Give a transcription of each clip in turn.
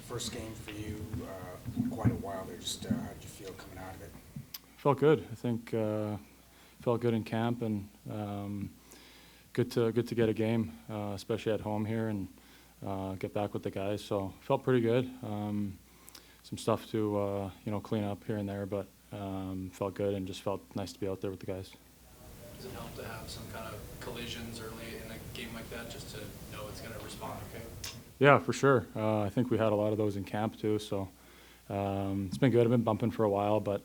First game for you in quite a while there. Just how did you feel coming out of it? Felt good. I think felt good in camp, and good to get a game, especially at home here, and get back with the guys. So felt pretty good. Some stuff to clean up here and there, but felt good and just felt nice to be out there with the guys. Does it help to have some kind of collisions early in a game like that, just to know it's going to respond okay? Yeah, for sure. I think we had a lot of those in camp too, so it's been good. I've been bumping for a while, but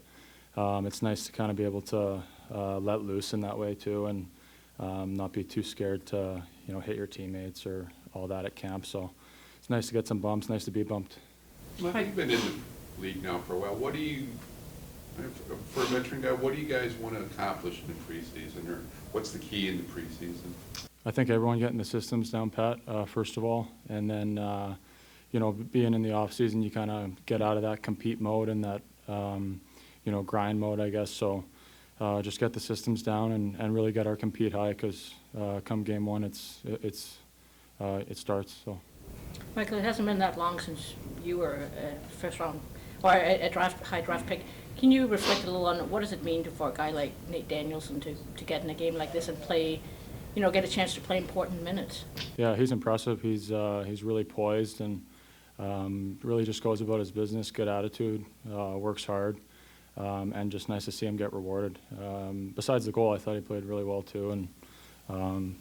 it's nice to kind of be able to let loose in that way too, and not be too scared to hit your teammates or all that at camp. So it's nice to get some bumps. Nice to be bumped. Well, you've been in the league now for a while. What do you, for a veteran guy, what do you guys want to accomplish in the preseason, or what's the key in the preseason? I think everyone getting the systems down pat, first of all, and then being in the off season, you kind of get out of that compete mode and that grind mode, I guess. So just get the systems down and really get our compete high, because come game one, it starts. So. Michael, it hasn't been that long since you were a first round or a high draft pick. Can you reflect a little on what does it mean for a guy like Nate Danielson to get in a game like this and play, get a chance to play important minutes? Yeah, he's impressive. He's really poised and really just goes about his business. Good attitude, works hard, and just nice to see him get rewarded. Besides the goal, I thought he played really well too, and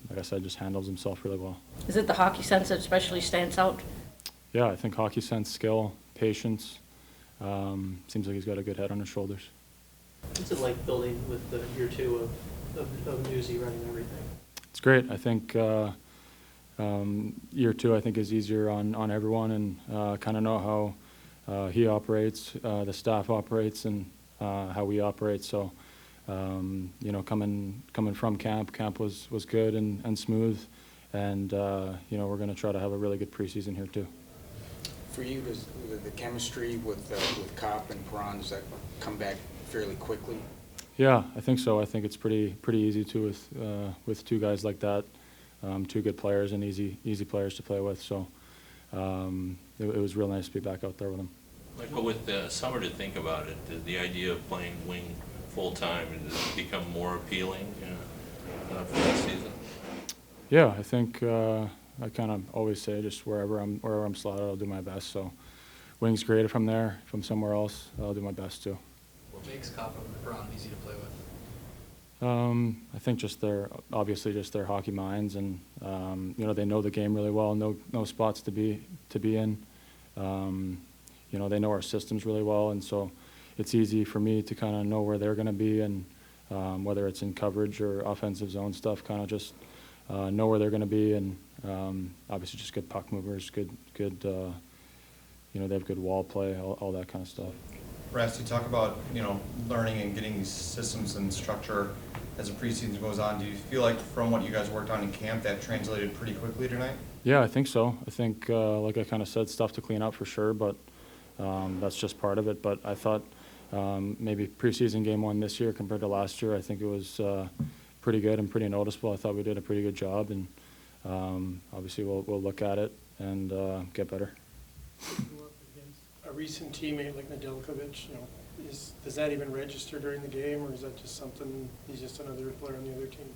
like I said, just handles himself really well. Is it the hockey sense that especially stands out? Yeah, I think hockey sense, skill, patience. Seems like he's got a good head on his shoulders. What's it like building with the year two of Newsy running everything? It's great. I think year two, I think, is easier on everyone, and kind of know how he operates, the staff operates, and how we operate. So, coming from camp was good and smooth, and we're going to try to have a really good preseason here too. For you, does the chemistry with Kopp and Perron, does that come back fairly quickly? Yeah, I think so. I think it's pretty easy too with two guys like that, two good players and easy players to play with. So it was real nice to be back out there with them. Michael, with the summer to think about it, did the idea of playing wing full time does it become more appealing for this season? Yeah, I think I kind of always say just wherever I'm slotted, I'll do my best. So wing's great. If I'm there, if I'm somewhere else, I'll do my best too. What makes Kopp and Perron easy to play with? I think just their hockey minds, and they know the game really well. Know spots to be in. They know our systems really well, and so it's easy for me to kind of know where they're going to be, and whether it's in coverage or offensive zone stuff, kind of just know where they're going to be, and obviously just good puck movers, good. They have good wall play, all that kind of stuff. Ras, you talk about learning and getting these systems and structure as the preseason goes on. Do you feel like from what you guys worked on in camp that translated pretty quickly tonight? Yeah, I think so. I think like I kind of said, stuff to clean up for sure, but that's just part of it. But I thought maybe preseason game one this year compared to last year, I think it was pretty good and pretty noticeable. I thought we did a pretty good job, and obviously we'll look at it and get better. A recent teammate like Nedeljkovic, does that even register during the game, or is that just something he's just another player on the other team?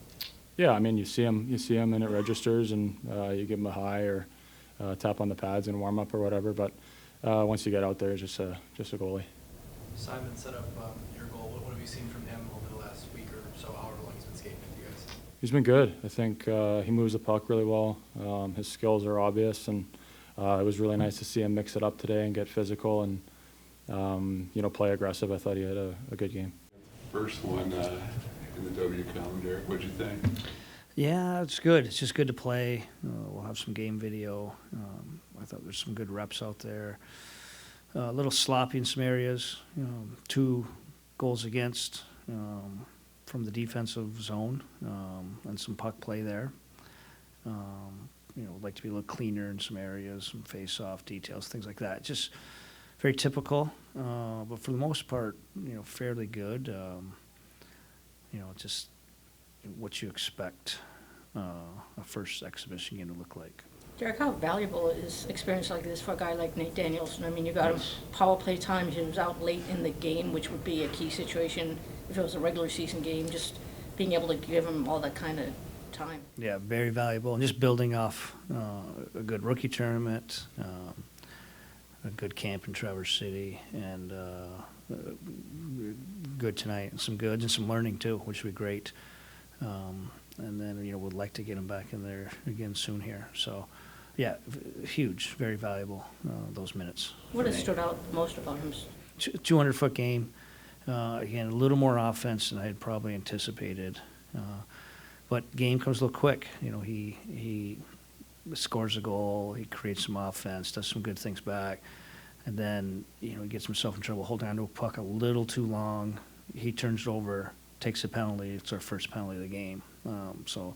Yeah, I mean, you see him, and it registers, and you give him a high or tap on the pads and warm up or whatever. But once you get out there, it's just a goalie. Simon set up your goal. What have you seen from him over the last week or so, however long he's been skating with you guys? He's been good. I think he moves the puck really well. His skills are obvious, and it was really nice to see him mix it up today and get physical and play aggressive. I thought he had a good game. First one in the W calendar. What'd you think? Yeah, it's good. It's just good to play. We'll have some game video. I thought there's some good reps out there. A little sloppy in some areas. 2 goals against from the defensive zone, and some puck play there. Would like to be a little cleaner in some areas, some face-off details, things like that. Just very typical, but for the most part, fairly good. Just what you expect a first exhibition game to look like. Derek, how valuable is experience like this for a guy like Nate Danielson? I mean, you got him power play time, he was out late in the game, which would be a key situation if it was a regular season game, just being able to give him all that kind of time. Yeah, very valuable, and just building off a good rookie tournament, a good camp in Traverse City, and good tonight, and some goods and some learning too, which would be great. And then, we'd like to get him back in there again soon here. So, yeah, huge, very valuable, those minutes. What has stood out most about him? 200-foot game. Again, a little more offense than I had probably anticipated. But game comes a little quick. He scores a goal, he creates some offense, does some good things back, and then, he gets himself in trouble holding on to a puck a little too long. He turns it over, takes a penalty. It's our first penalty of the game. So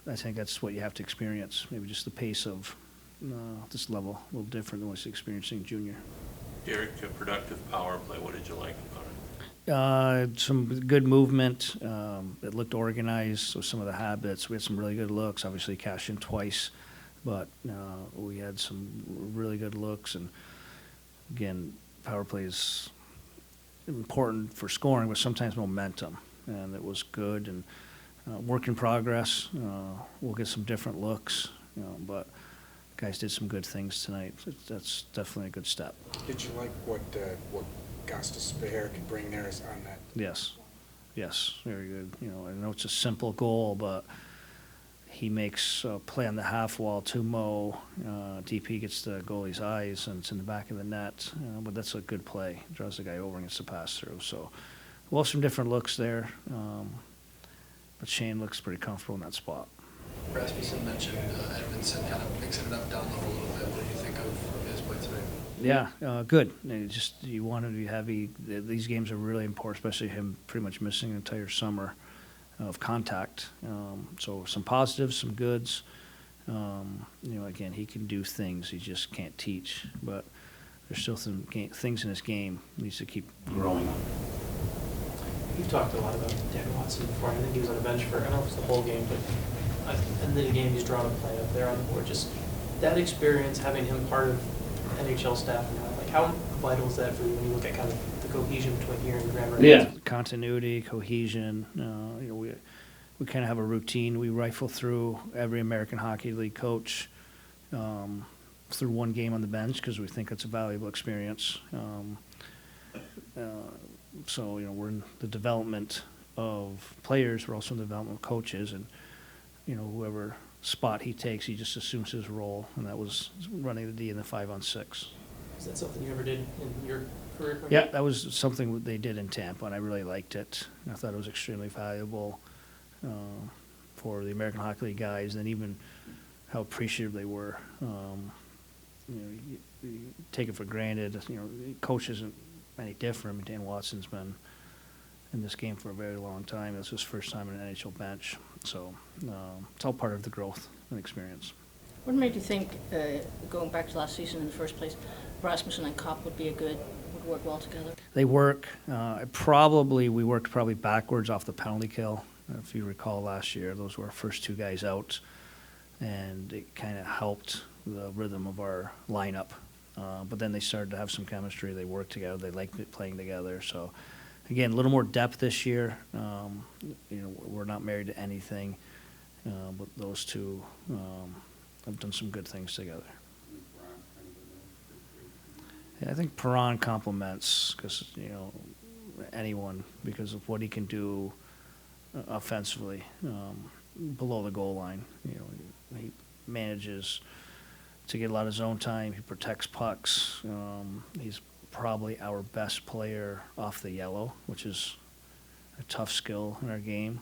I think that's what you have to experience. Maybe just the pace of this level a little different than what he's experiencing junior. Derek, a productive power play, what did you like about it? Some good movement. It looked organized, so some of the habits. We had some really good looks. Obviously, cashed in twice, but we had some really good looks. And again, power play is important for scoring, but sometimes momentum. And it was good and work in progress. We'll get some different looks, but guys did some good things tonight. That's definitely a good step. Did you like what Gostas Bear could bring there on that? Yes, very good. I know it's a simple goal, but he makes a play on the half wall to Mo. DP gets the goalie's eyes, and it's in the back of the net. But that's a good play. Draws the guy over and gets the pass through. So we'll have some different looks there. But Shane looks pretty comfortable in that spot. Rasmussen mentioned Edmondson kind of mixing it up down low a little bit. What do you think of his play today? Yeah, good. You want him to be heavy. These games are really important, especially him pretty much missing an entire summer of contact. So some positives, some goods. Again, he can do things he just can't teach. But there's still some things in his game he needs to keep growing on. You've talked a lot about Dan Watson before. I think he was on the bench for, I don't know if it's the whole game, but in the game he's drawn a play up there on the board. Just that experience, having him part of NHL staff now, how vital is that for you when you look at kind of the cohesion between here and Grand Rapids? Yeah, continuity, cohesion. We kind of have a routine. We rifle through every American Hockey League coach through one game on the bench because we think it's a valuable experience. So we're in the development of players. We're also in the development of coaches, and whoever spot he takes, he just assumes his role, and that was running the D in the 5-on-6. Is that something you ever did in your career? Yeah, that was something they did in Tampa, and I really liked it. I thought it was extremely valuable for the American Hockey League guys, and even how appreciative they were. You take it for granted. Coach isn't any different. I mean, Dan Watson's been in this game for a very long time. This is his first time in an NHL bench, so it's all part of the growth and experience. What made you think, going back to last season in the first place, Rasmussen and Kopp would work well together? They work. We worked probably backwards off the penalty kill. If you recall last year, those were our first two guys out, and it kind of helped the rhythm of our lineup. But then they started to have some chemistry. They worked together. They liked playing together. So, again, a little more depth this year. We're not married to anything, but those two have done some good things together. Yeah, I think Perron complements because anyone because of what he can do offensively below the goal line. He manages to get a lot of zone time. He protects pucks. He's probably our best player off the yellow, which is a tough skill in our game.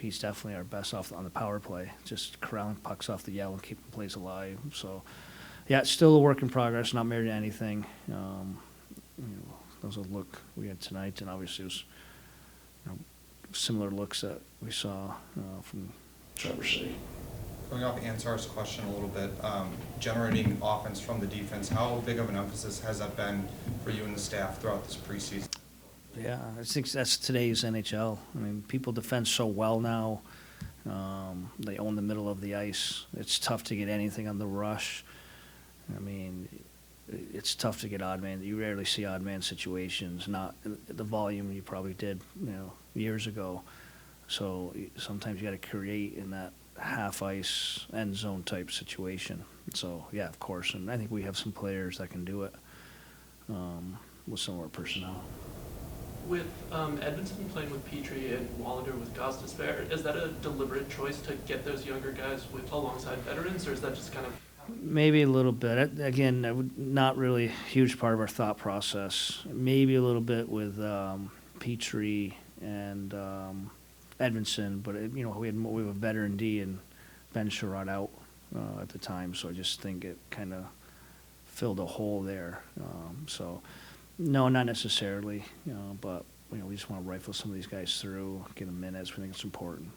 He's definitely our best on the power play, just corralling pucks off the yellow and keeping plays alive. So, yeah, it's still a work in progress. Not married to anything. That was a look we had tonight, and obviously it was similar looks that we saw from Traverse City. Going off Ansar's question a little bit, generating offense from the defense, how big of an emphasis has that been for you and the staff throughout this preseason? Yeah, I think that's today's NHL. I mean, people defend so well now. they own the middle of the ice. It's tough to get anything on the rush. I mean, it's tough to get odd man. You rarely see odd man situations, not the volume you probably did, years ago. So sometimes you got to create in that half ice end zone type situation. So yeah, of course, and I think we have some players that can do it with some of our personnel. With Edmonton playing with Petrie and Lalonde with Gostisbehere, is that a deliberate choice to get those younger guys alongside veterans, or is that just kind of? Maybe a little bit. Again, not really a huge part of our thought process. Maybe a little bit with Petrie and Edmondson, but we have a veteran D and Ben Sherrod out at the time, so I just think it kind of filled a hole there. So, no, not necessarily, but we just want to rifle some of these guys through, get them minutes. We think it's important.